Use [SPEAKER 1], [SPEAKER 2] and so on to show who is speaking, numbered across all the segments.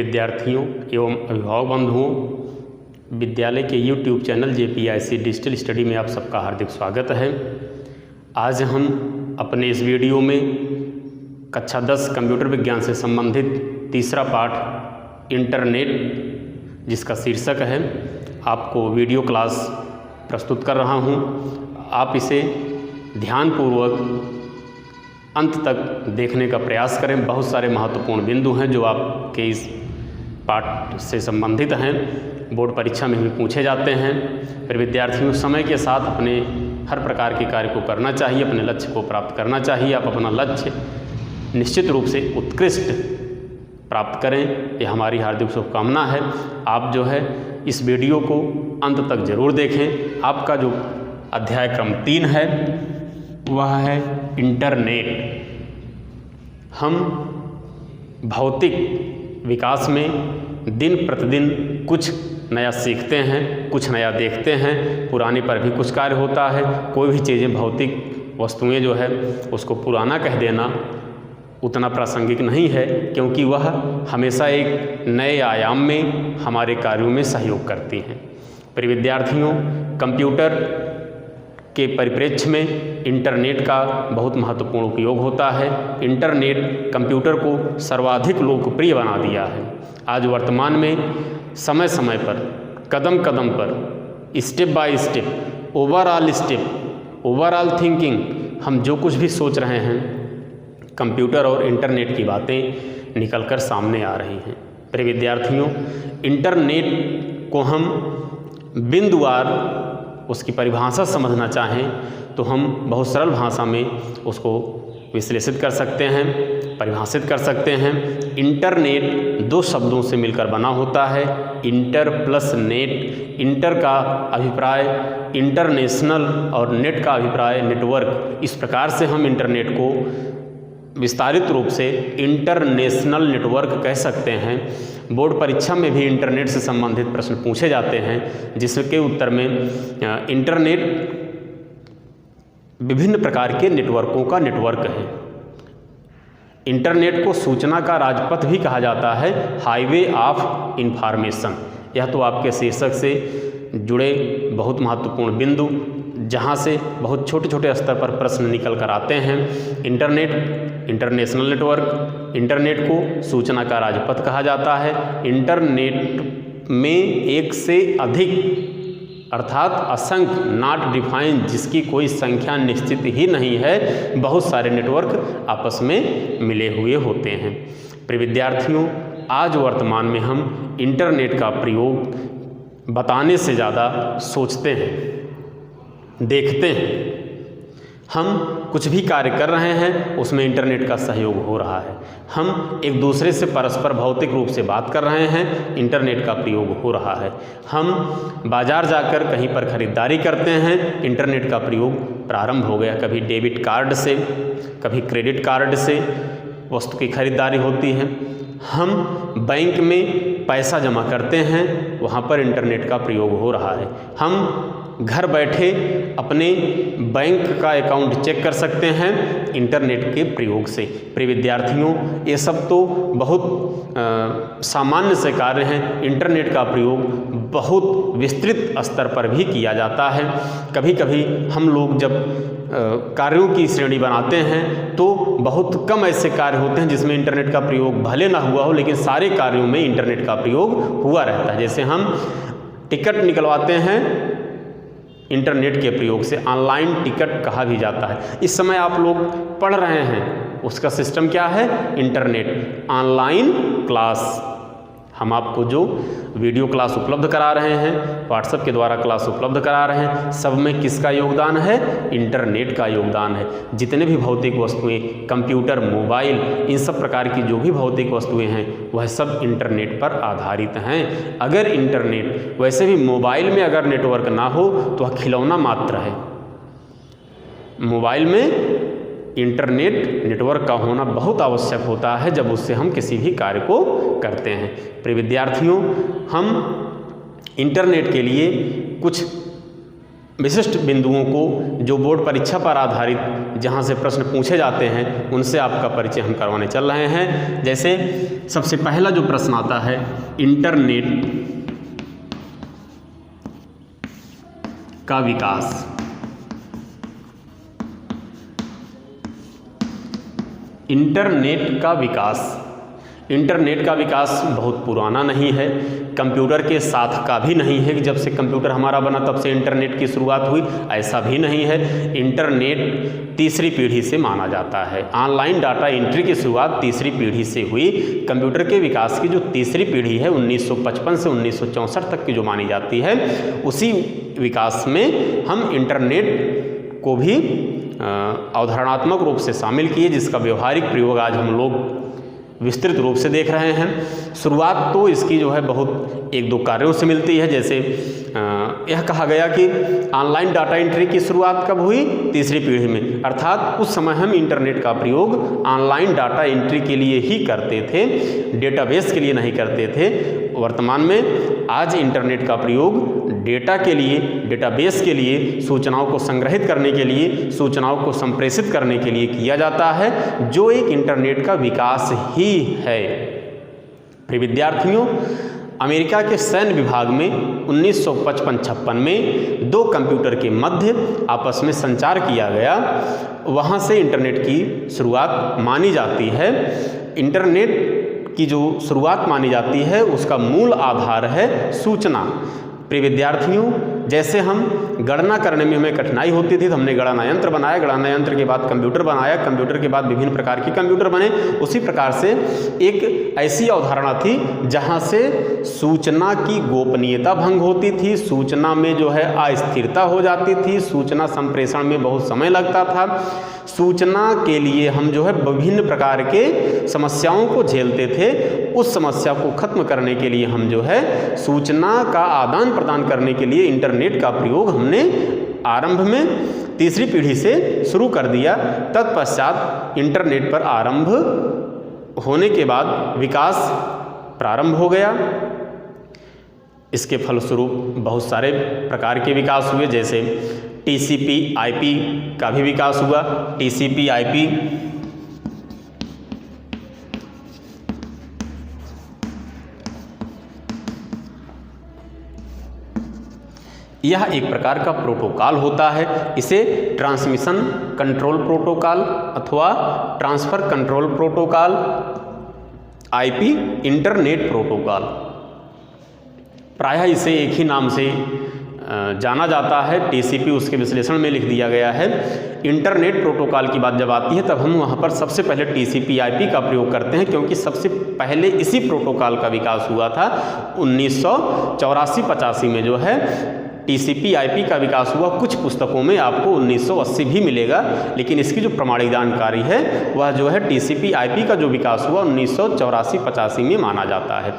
[SPEAKER 1] विद्यार्थियों एवं अभिभावक बंधुओं, विद्यालय के YouTube channel JPIC digital study में आप सबका हार्दिक स्वागत है। आज हम अपने इस वीडियो में कक्षा 10 कंप्यूटर विज्ञान से संबंधित तीसरा पाठ इंटरनेट, जिसका शीर्षक है, आपको वीडियो क्लास प्रस्तुत कर रहा हूं। आप इसे ध्यानपूर्वक अंत तक देखने का प्रयास करें। बहुत सारे महत्वपूर्ण बिंदु हैं जो आपके इस पाठ से संबंधित हैं, बोर्ड परीक्षा में भी पूछे जाते हैं। फिर विद्यार्थियों, समय के साथ अपने हर प्रकार के कार्य को करना चाहिए, अपने लक्ष्य को प्राप्त करना चाहिए। आप अपना लक्ष्य निश्चित रूप से उत्कृष्ट प्राप्त करें, यह हमारी हार्दिक शुभकामना है। आप जो है इस वीडियो को अंत तक ज़रूर देखें। आपका जो अध्याय क्रम 3 है वह है इंटरनेट। हम भौतिक विकास में दिन प्रतिदिन कुछ नया सीखते हैं, कुछ नया देखते हैं। पुराने पर भी कुछ कार्य होता है। कोई भी चीज़ें, भौतिक वस्तुएं जो है उसको पुराना कह देना उतना प्रासंगिक नहीं है, क्योंकि वह हमेशा एक नए आयाम में हमारे कार्यों में सहयोग करती हैं। पर विद्यार्थियों, कंप्यूटर के परिप्रेक्ष्य में इंटरनेट का बहुत महत्वपूर्ण उपयोग होता है। इंटरनेट कंप्यूटर को सर्वाधिक लोकप्रिय बना दिया है। आज वर्तमान में समय समय पर, कदम कदम पर, step by step, overall thinking, हम जो कुछ भी सोच रहे हैं, कंप्यूटर और इंटरनेट की बातें निकलकर सामने आ रही हैं। प्रिय विद्यार्थियों, इंटरनेट को हम बिंदुवार उसकी परिभाषा समझना चाहें तो हम बहुत सरल भाषा में उसको विश्लेषित कर सकते हैं, परिभाषित कर सकते हैं। इंटरनेट 2 शब्दों से मिलकर बना होता है, इंटर प्लस नेट। इंटर का अभिप्राय इंटरनेशनल और नेट का अभिप्राय नेटवर्क। इस प्रकार से हम इंटरनेट को विस्तारित रूप से इंटरनेशनल नेटवर्क कह सकते हैं। बोर्ड परीक्षा में भी इंटरनेट से संबंधित प्रश्न पूछे जाते हैं, जिसके उत्तर में इंटरनेट विभिन्न प्रकार के नेटवर्कों का नेटवर्क है। इंटरनेट को सूचना का राजपथ भी कहा जाता है, हाईवे ऑफ इंफॉर्मेशन। यह तो आपके शीर्षक से जुड़े बहुत महत्वपूर्ण बिंदु, जहाँ से बहुत छोटे छोटे स्तर पर प्रश्न निकल कर आते हैं। Internet, international network. इंटरनेट को सूचना का राजपथ कहा जाता है। इंटरनेट में एक से अधिक अर्थात असंख्य, नॉट डिफाइन, जिसकी कोई संख्या निश्चित ही नहीं है, बहुत सारे नेटवर्क आपस में मिले हुए होते हैं। प्रिय विद्यार्थियों, आज वर्तमान में हम इंटरनेट का प्रयोग बताने से ज़्यादा सोचते हैं, देखते हैं। हम कुछ भी कार्य कर रहे हैं उसमें इंटरनेट का सहयोग हो रहा है। हम एक दूसरे से परस्पर भौतिक रूप से बात कर रहे हैं, इंटरनेट का प्रयोग हो रहा है। हम बाजार जाकर कहीं पर खरीदारी करते हैं, इंटरनेट का प्रयोग प्रारंभ हो गया। कभी डेबिट कार्ड से, कभी क्रेडिट कार्ड से वस्तु की खरीदारी होती है। हम बैंक में पैसा जमा करते हैं, वहाँ पर इंटरनेट का प्रयोग हो रहा है। हम घर बैठे अपने बैंक का अकाउंट चेक कर सकते हैं इंटरनेट के प्रयोग से। प्रिय विद्यार्थियों, ये सब तो बहुत सामान्य से कार्य हैं। इंटरनेट का प्रयोग बहुत विस्तृत स्तर पर भी किया जाता है। कभी कभी हम लोग जब कार्यों की श्रेणी बनाते हैं तो बहुत कम ऐसे कार्य होते हैं जिसमें इंटरनेट का प्रयोग भले ना हुआ हो, लेकिन सारे कार्यों में इंटरनेट का प्रयोग हुआ रहता है। जैसे हम टिकट निकलवाते हैं, इंटरनेट के प्रयोग से ऑनलाइन टिकट कहा भी जाता है। इस समय आप लोग पढ़ रहे हैं, उसका सिस्टम क्या है? Internet, online class. हम आपको जो वीडियो क्लास उपलब्ध करा रहे हैं, व्हाट्सएप के द्वारा क्लास उपलब्ध करा रहे हैं, सब में किसका योगदान है? इंटरनेट का योगदान है। जितने भी भौतिक वस्तुएं, कंप्यूटर, मोबाइल, इन सब प्रकार की जो भी भौतिक वस्तुएं हैं वह सब इंटरनेट पर आधारित हैं। अगर इंटरनेट, वैसे भी मोबाइल में अगर नेटवर्क ना हो तो वह खिलौना मात्र है। मोबाइल में इंटरनेट नेटवर्क का होना बहुत आवश्यक होता है जब उससे हम किसी भी कार्य को करते हैं। प्रिय विद्यार्थियों, हम इंटरनेट के लिए कुछ विशिष्ट बिंदुओं को जो बोर्ड परीक्षा पर आधारित जहां से प्रश्न पूछे जाते हैं उनसे आपका परिचय हम करवाने चल रहे हैं। जैसे सबसे पहला जो प्रश्न आता है, इंटरनेट का विकास। इंटरनेट का विकास, इंटरनेट का विकास बहुत पुराना नहीं है, कंप्यूटर के साथ का भी नहीं है कि जब से कंप्यूटर हमारा बना तब से इंटरनेट की शुरुआत हुई, ऐसा भी नहीं है। इंटरनेट तीसरी पीढ़ी से माना जाता है। ऑनलाइन डाटा एंट्री की शुरुआत तीसरी पीढ़ी से हुई। कंप्यूटर के विकास की जो तीसरी पीढ़ी है 1955 से 1964 तक की जो मानी जाती है, उसी विकास में हम इंटरनेट को भी अवधारणात्मक रूप से शामिल किए, जिसका व्यवहारिक प्रयोग आज हम लोग विस्तृत रूप से देख रहे हैं। शुरुआत तो इसकी जो है बहुत एक दो कार्यों से मिलती है। जैसे यह कहा गया कि ऑनलाइन डाटा एंट्री की शुरुआत कब हुई? तीसरी पीढ़ी में, अर्थात उस समय हम इंटरनेट का प्रयोग ऑनलाइन डाटा एंट्री के लिए ही करते थे, डेटाबेस के लिए नहीं करते थे। वर्तमान में आज इंटरनेट का प्रयोग डेटा के लिए, डेटाबेस के लिए, सूचनाओं को संग्रहित करने के लिए, सूचनाओं को संप्रेषित करने के लिए किया जाता है, जो एक इंटरनेट का विकास ही है। प्रिय विद्यार्थियों, अमेरिका के सैन्य विभाग में 1955-56 में दो कंप्यूटर के मध्य आपस में संचार किया गया, वहाँ से इंटरनेट की शुरुआत मानी जाती है। इंटरनेट की जो शुरुआत मानी जाती है उसका मूल आधार है सूचना। प्रिय विद्यार्थियों, जैसे हम गणना करने में हमें कठिनाई होती थी तो हमने गणना यंत्र बनाया, गणना यंत्र के बाद कंप्यूटर बनाया, कंप्यूटर के बाद विभिन्न प्रकार के कंप्यूटर बने। उसी प्रकार से एक ऐसी अवधारणा थी जहां से सूचना की गोपनीयता भंग होती थी, सूचना में जो है अस्थिरता हो जाती थी, सूचना संप्रेषण में बहुत समय लगता था। सूचना के लिए हम जो है विभिन्न प्रकार के समस्याओं को झेलते थे। उस समस्या को खत्म करने के लिए हम जो है सूचना का आदान प्रदान करने के लिए इंटरनेट का प्रयोग हमने आरंभ में तीसरी पीढ़ी से शुरू कर दिया। तत्पश्चात इंटरनेट पर आरंभ होने के बाद विकास प्रारंभ हो गया। इसके फलस्वरूप बहुत सारे प्रकार के विकास हुए, जैसे TCP/IP का भी विकास हुआ। TCP/IP यह एक प्रकार का प्रोटोकॉल होता है। इसे ट्रांसमिशन कंट्रोल प्रोटोकॉल अथवा transfer control protocol, IP internet protocol, प्रायः इसे एक ही नाम से जाना जाता है। TCP उसके विश्लेषण में लिख दिया गया है। इंटरनेट प्रोटोकॉल की बात जब आती है तब हम वहाँ पर सबसे पहले TCP/IP का प्रयोग करते हैं, क्योंकि सबसे पहले इसी प्रोटोकॉल का विकास हुआ था। 1984-85 में जो है TCP/IP का विकास हुआ। कुछ पुस्तकों में आपको 1980 भी मिलेगा, लेकिन इसकी जो प्रमाणिक जानकारी है वह जो है TCP/IP का जो विकास हुआ 1984-85 में माना जाता है।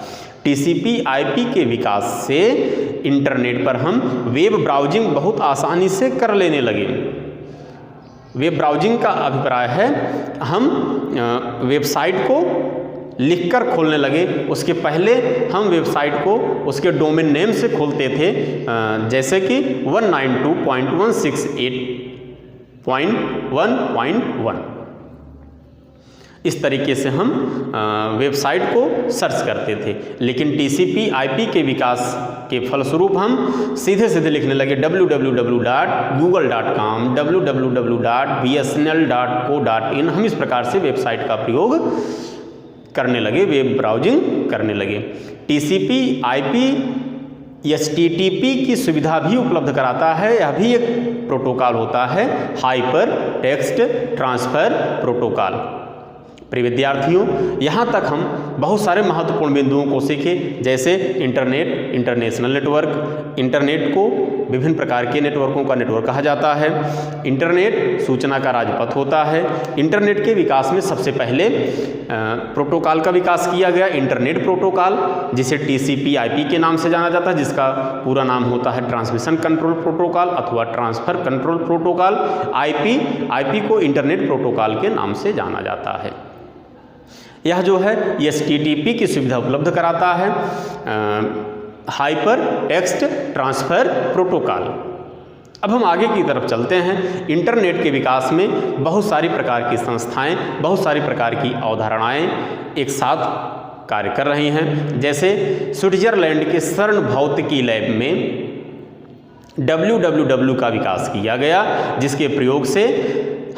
[SPEAKER 1] TCP/IP के विकास से इंटरनेट पर हम वेब ब्राउजिंग बहुत आसानी से कर लेने लगे। वेब ब्राउजिंग का अभिप्राय है हम वेबसाइट को लिखकर खोलने लगे। उसके पहले हम वेबसाइट को उसके डोमेन नेम से खोलते थे, जैसे कि 192.168.1.1। इस तरीके से हम वेबसाइट को सर्च करते थे। लेकिन TCP/IP के विकास के फलस्वरूप हम सीधे सीधे लिखने लगे www.google.com, www.bsnl.co.in। हम इस प्रकार से वेबसाइट का प्रयोग करने लगे, वेब ब्राउजिंग करने लगे। TCP/IP HTTP की सुविधा भी उपलब्ध कराता है। यह भी एक प्रोटोकॉल होता है, हाइपर टेक्स्ट ट्रांसफर प्रोटोकॉल। प्रिय विद्यार्थियों, यहाँ तक हम बहुत सारे महत्वपूर्ण बिंदुओं को सीखे, जैसे इंटरनेट, इंटरनेशनल नेटवर्क। इंटरनेट को विभिन्न प्रकार के नेटवर्कों का नेटवर्क कहा जाता है। इंटरनेट सूचना का राजपथ होता है। इंटरनेट के विकास में सबसे पहले प्रोटोकॉल का विकास किया गया, इंटरनेट प्रोटोकॉल, जिसे TCP/IP के नाम से जाना जाता है, जिसका पूरा नाम होता है ट्रांसमिशन कंट्रोल प्रोटोकॉल अथवा ट्रांसफर कंट्रोल प्रोटोकॉल। IP को इंटरनेट प्रोटोकॉल के नाम से जाना जाता है। यह जो है HTTP की सुविधा उपलब्ध कराता है, हाइपर टेक्स्ट ट्रांसफर प्रोटोकॉल। अब हम आगे की तरफ चलते हैं। इंटरनेट के विकास में बहुत सारी प्रकार की संस्थाएं, बहुत सारी प्रकार की अवधारणाएं एक साथ कार्य कर रही हैं। जैसे स्विट्जरलैंड के सर्न भौतिकी लैब में www का विकास किया गया, जिसके प्रयोग से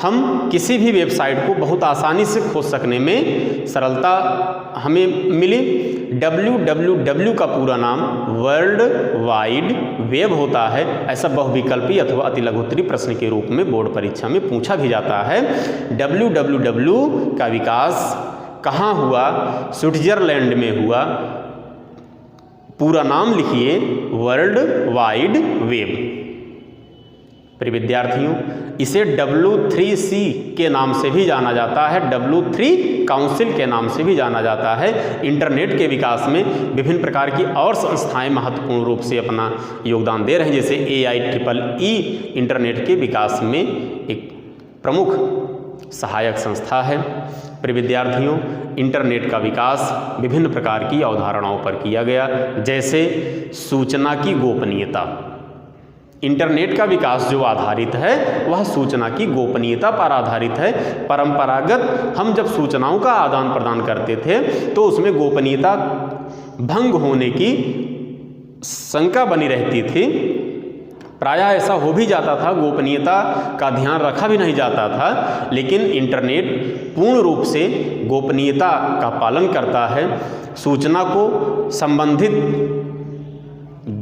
[SPEAKER 1] हम किसी भी वेबसाइट को बहुत आसानी से खोज सकने में सरलता हमें मिली। www का पूरा नाम वर्ल्ड वाइड वेब होता है। ऐसा बहुविकल्पी अथवा अतिलघुत्तरी प्रश्न के रूप में बोर्ड परीक्षा में पूछा भी जाता है। www का विकास कहाँ हुआ? स्विट्जरलैंड में हुआ। पूरा नाम लिखिए वर्ल्ड वाइड वेब। प्रिय विद्यार्थियों, इसे W3C के नाम से भी जाना जाता है, W3 काउंसिल के नाम से भी जाना जाता है। इंटरनेट के विकास में विभिन्न प्रकार की और संस्थाएं महत्वपूर्ण रूप से अपना योगदान दे रहे हैं। जैसे AIEEE इंटरनेट के विकास में एक प्रमुख सहायक संस्था है। प्रिय विद्यार्थियों, इंटरनेट का विकास विभिन्न प्रकार की अवधारणाओं पर किया गया, जैसे सूचना की गोपनीयता। इंटरनेट का विकास जो आधारित है वह सूचना की गोपनीयता पर आधारित है। परंपरागत हम जब सूचनाओं का आदान प्रदान करते थे तो उसमें गोपनीयता भंग होने की शंका बनी रहती थी। प्रायः ऐसा हो भी जाता था, गोपनीयता का ध्यान रखा भी नहीं जाता था। लेकिन इंटरनेट पूर्ण रूप से गोपनीयता का पालन करता है। सूचना को संबंधित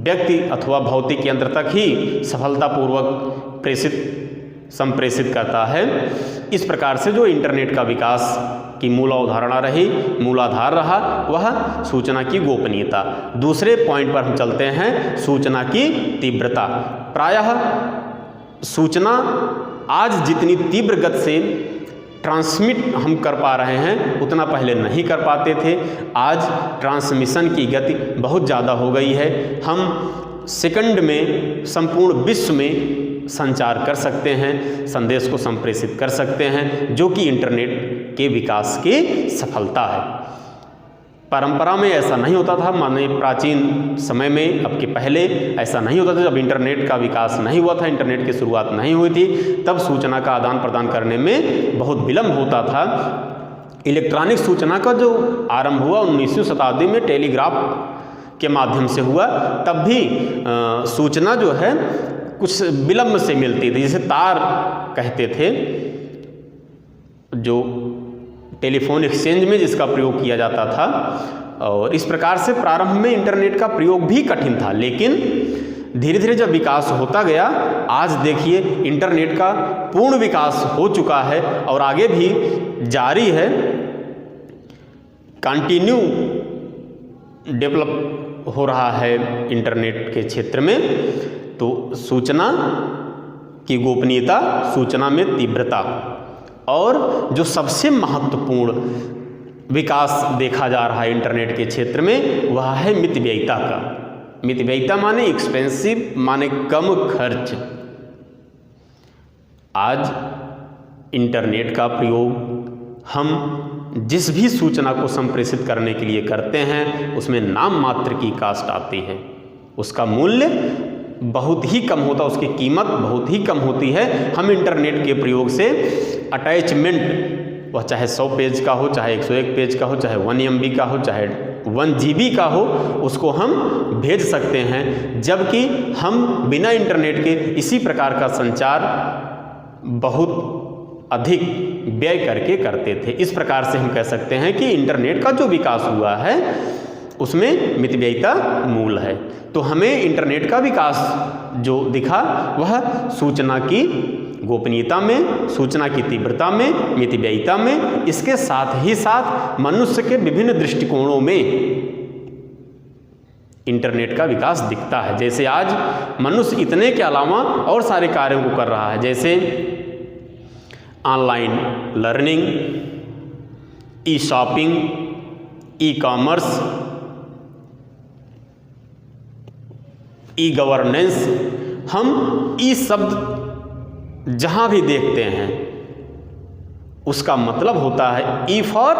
[SPEAKER 1] व्यक्ति अथवा भौतिक यंत्र तक ही सफलतापूर्वक संप्रेषित करता है। इस प्रकार से जो इंटरनेट का विकास की मूल अवधारणा रही, मूलाधार रहा, वह सूचना की गोपनीयता। दूसरे पॉइंट पर हम चलते हैं, सूचना की तीव्रता। प्रायः सूचना आज जितनी तीव्र गति से ट्रांसमिट हम कर पा रहे हैं उतना पहले नहीं कर पाते थे। आज ट्रांसमिशन की गति बहुत ज़्यादा हो गई है। हम सेकंड में संपूर्ण विश्व में संचार कर सकते हैं, संदेश को संप्रेषित कर सकते हैं, जो कि इंटरनेट के विकास की सफलता है। परंपरा में ऐसा नहीं होता था, माने प्राचीन समय में, अब के पहले ऐसा नहीं होता था। जब इंटरनेट का विकास नहीं हुआ था, इंटरनेट की शुरुआत नहीं हुई थी, तब सूचना का आदान प्रदान करने में बहुत विलम्ब होता था। इलेक्ट्रॉनिक सूचना का जो आरंभ हुआ 19वीं शताब्दी में टेलीग्राफ के माध्यम से हुआ, तब भी सूचना जो है कुछ विलम्ब से मिलती थी, जिसे तार कहते थे, जो टेलीफोन एक्सचेंज में जिसका प्रयोग किया जाता था। और इस प्रकार से प्रारंभ में इंटरनेट का प्रयोग भी कठिन था, लेकिन धीरे धीरे जब विकास होता गया, आज देखिए इंटरनेट का पूर्ण विकास हो चुका है और आगे भी जारी है। कंटिन्यू डेवलप हो रहा है इंटरनेट के क्षेत्र में। तो सूचना की गोपनीयता, सूचना में तीव्रता, और जो सबसे महत्वपूर्ण विकास देखा जा रहा है इंटरनेट के क्षेत्र में, वह है मितव्ययिता का। मितव्ययिता माने एक्सपेंसिव, माने कम खर्च। आज इंटरनेट का प्रयोग हम जिस भी सूचना को संप्रेषित करने के लिए करते हैं, उसमें नाम मात्र की कास्ट आती है। उसका मूल्य बहुत ही कम होता है, उसकी कीमत बहुत ही कम होती है। हम इंटरनेट के प्रयोग से अटैचमेंट, वह चाहे 100 पेज का हो, चाहे 101 पेज का हो, चाहे 1 MB का हो, चाहे 1 GB का हो, उसको हम भेज सकते हैं। जबकि हम बिना इंटरनेट के इसी प्रकार का संचार बहुत अधिक व्यय करके करते थे। इस प्रकार से हम कह सकते हैं कि इंटरनेट का जो विकास हुआ है उसमें मितव्ययिता मूल है। तो हमें इंटरनेट का विकास जो दिखा वह सूचना की गोपनीयता में, सूचना की तीव्रता में, मितव्ययिता में, इसके साथ ही साथ मनुष्य के विभिन्न दृष्टिकोणों में इंटरनेट का विकास दिखता है। जैसे आज मनुष्य इतने के अलावा और सारे कार्यों को कर रहा है, जैसे online learning, e shopping, e commerce, e governance. हम ई शब्द जहां भी देखते हैं उसका मतलब होता है ई फॉर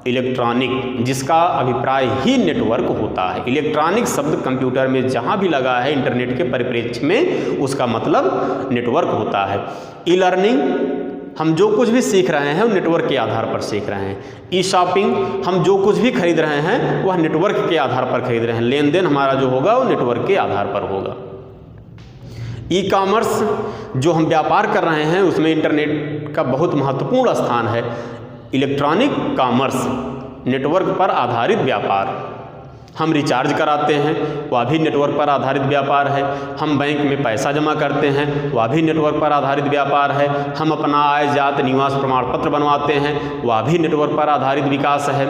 [SPEAKER 1] इलेक्ट्रॉनिक, जिसका अभिप्राय ही नेटवर्क होता है। इलेक्ट्रॉनिक शब्द कंप्यूटर में जहाँ भी लगा है इंटरनेट के परिप्रेक्ष्य में, उसका मतलब नेटवर्क होता है। ई लर्निंग, हम जो कुछ भी सीख रहे हैं वो नेटवर्क के आधार पर सीख रहे हैं। ई शॉपिंग, हम जो कुछ भी खरीद रहे हैं वह नेटवर्क के आधार पर खरीद रहे हैं। लेन देन हमारा जो होगा वो नेटवर्क के आधार पर होगा। ई कॉमर्स, जो हम व्यापार कर रहे हैं उसमें इंटरनेट का बहुत महत्वपूर्ण स्थान है। इलेक्ट्रॉनिक कॉमर्स, नेटवर्क पर आधारित व्यापार। हम रिचार्ज कराते हैं, वह भी नेटवर्क पर आधारित व्यापार है। हम बैंक में पैसा जमा करते हैं, वह भी नेटवर्क पर आधारित व्यापार है। हम अपना आय जात निवास प्रमाण पत्र बनवाते हैं, वह भी नेटवर्क पर आधारित विकास है।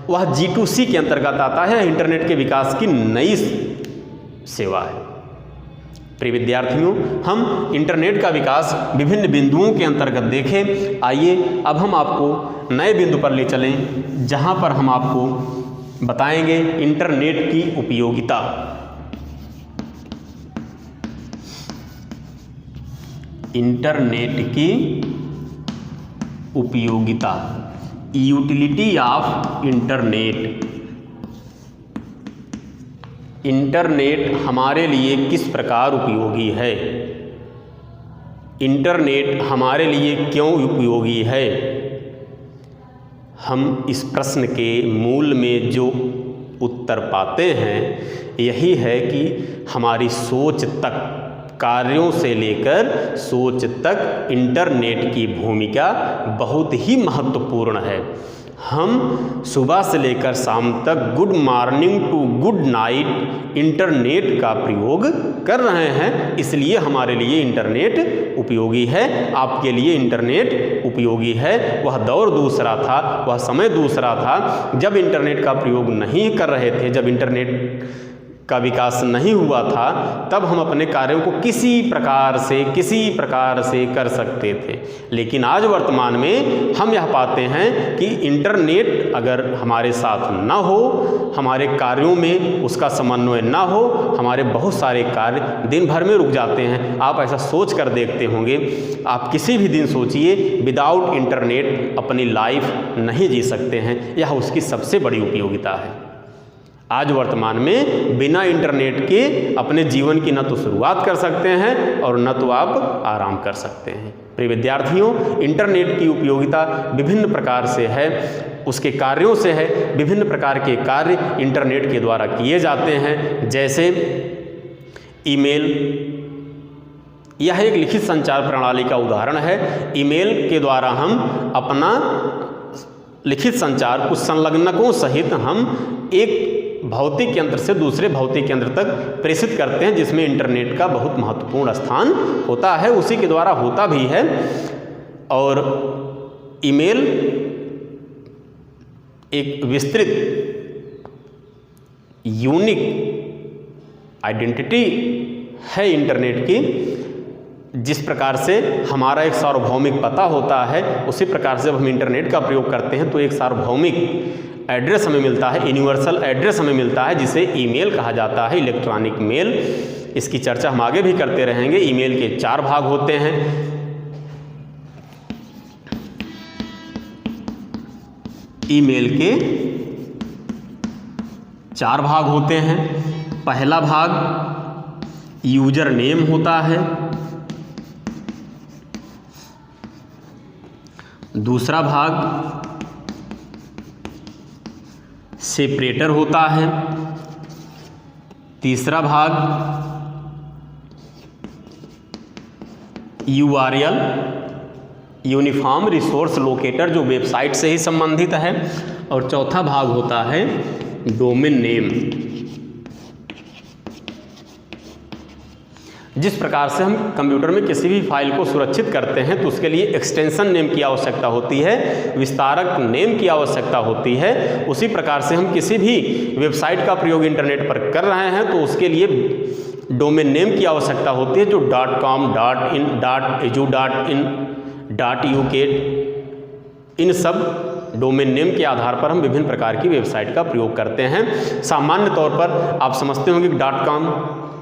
[SPEAKER 1] वह G2C के अंतर्गत आता है, इंटरनेट के विकास की नई सेवा है। प्रिय विद्यार्थियों, हम इंटरनेट का विकास विभिन्न बिंदुओं के अंतर्गत देखें। आइए अब हम आपको नए बिंदु पर ले चलें, जहां पर हम आपको बताएंगे इंटरनेट की उपयोगिता। इंटरनेट की उपयोगिता, यूटिलिटी ऑफ इंटरनेट। इंटरनेट हमारे लिए किस प्रकार उपयोगी है? इंटरनेट हमारे लिए क्यों उपयोगी है? हम इस प्रश्न के मूल में जो उत्तर पाते हैं यही है कि हमारी सोच तक, कार्यों से लेकर सोच तक इंटरनेट की भूमिका बहुत ही महत्वपूर्ण है। हम सुबह से लेकर शाम तक good morning to good night internet का प्रयोग कर रहे हैं, इसलिए हमारे लिए इंटरनेट उपयोगी है। आपके लिए इंटरनेट उपयोगी है। वह दौर दूसरा था, वह समय दूसरा था जब इंटरनेट का प्रयोग नहीं कर रहे थे, जब इंटरनेट का विकास नहीं हुआ था, तब हम अपने कार्यों को किसी प्रकार से कर सकते थे। लेकिन आज वर्तमान में हम यह पाते हैं कि इंटरनेट अगर हमारे साथ ना हो, हमारे कार्यों में उसका समन्वय ना हो, हमारे बहुत सारे कार्य दिन भर में रुक जाते हैं। आप ऐसा सोच कर देखते होंगे, आप किसी भी दिन सोचिए, विदाउट इंटरनेट अपनी लाइफ नहीं जी सकते हैं। यह उसकी सबसे बड़ी उपयोगिता है। आज वर्तमान में बिना इंटरनेट के अपने जीवन की न तो शुरुआत कर सकते हैं और न तो आप आराम कर सकते हैं। प्रिय विद्यार्थियों, इंटरनेट की उपयोगिता विभिन्न प्रकार से है, उसके कार्यों से है। विभिन्न प्रकार के कार्य इंटरनेट के द्वारा किए जाते हैं, जैसे ईमेल। यह एक लिखित संचार प्रणाली का उदाहरण है। ईमेल के द्वारा हम अपना लिखित संचार कुछ संलग्नकों सहित हम एक भौतिक यंत्र से दूसरे भौतिक यंत्र तक प्रेषित करते हैं, जिसमें इंटरनेट का बहुत महत्वपूर्ण स्थान होता है, उसी के द्वारा होता भी है। और ईमेल एक विस्तृत यूनिक आइडेंटिटी है इंटरनेट की। जिस प्रकार से हमारा एक सार्वभौमिक पता होता है, उसी प्रकार से जब हम इंटरनेट का प्रयोग करते हैं तो एक सार्वभौमिक एड्रेस हमें मिलता है, यूनिवर्सल एड्रेस हमें मिलता है, जिसे ईमेल कहा जाता है, इलेक्ट्रॉनिक मेल। इसकी चर्चा हम आगे भी करते रहेंगे। ईमेल के 4 भाग होते हैं। ईमेल के 4 भाग होते हैं। पहला भाग यूजर नेम होता है, दूसरा भाग सेपरेटर होता है, तीसरा भाग URL यूनिफॉर्म रिसोर्स लोकेटर जो वेबसाइट से ही संबंधित है, और चौथा भाग होता है डोमेन नेम। जिस प्रकार से हम कंप्यूटर में किसी भी फाइल को सुरक्षित करते हैं तो उसके लिए एक्सटेंशन नेम की आवश्यकता होती है, विस्तारक नेम की आवश्यकता होती है, उसी प्रकार से हम किसी भी वेबसाइट का प्रयोग इंटरनेट पर कर रहे हैं तो उसके लिए डोमेन नेम की आवश्यकता होती है, जो .com, .in, .edu, .in, .uk, इन सब डोमेन नेम के आधार पर हम विभिन्न प्रकार की वेबसाइट का प्रयोग करते हैं। सामान्य तौर पर आप समझते होंगे कि .com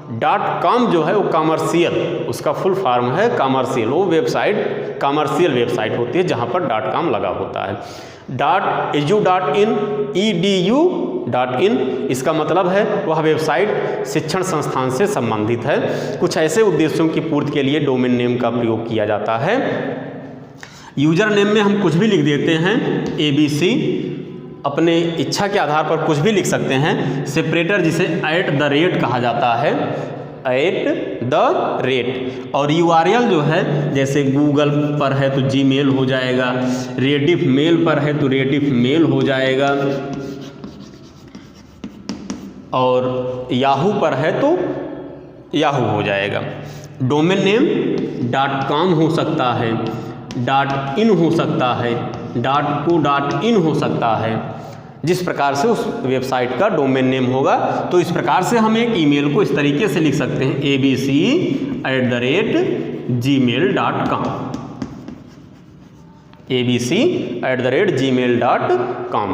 [SPEAKER 1] .com जो है वो कमर्शियल, उसका फुल फॉर्म है कमर्शियल, वो वेबसाइट कमर्शियल वेबसाइट होती है जहाँ पर .com लगा होता है। .edu.in, edu.in इसका मतलब है वह वेबसाइट शिक्षण संस्थान से संबंधित है। कुछ ऐसे उद्देश्यों की पूर्ति के लिए डोमेन नेम का प्रयोग किया जाता है। यूजर नेम में हम कुछ भी लिख देते हैं, ABC, अपने इच्छा के आधार पर कुछ भी लिख सकते हैं। सेपरेटर जिसे @ कहा जाता है, @ और URL जो है जैसे गूगल पर है तो Gmail हो जाएगा, रेडिफ मेल पर है तो रेडिफ मेल हो जाएगा, और याहू पर है तो याहू हो जाएगा। डोमेन नेम .com हो सकता है, .in हो सकता है, .co.in हो सकता है। जिस प्रकार से उस वेबसाइट का डोमेन नेम होगा, तो इस प्रकार से हम एक ईमेल को इस तरीके से लिख सकते हैं, abc@gmail.com, abc@gmail.com।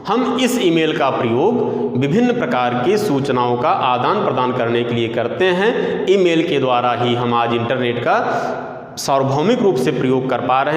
[SPEAKER 1] हम इस ईमेल का प्रयोग विभिन्न प्रकार की सूचनाओं का आदान प्रदान करने के लिए करते हैं। ईमेल के द्वारा ही हम आज इंटरनेट का सार्वभौमिक रूप से प्रयोग कर पा रहे हैं।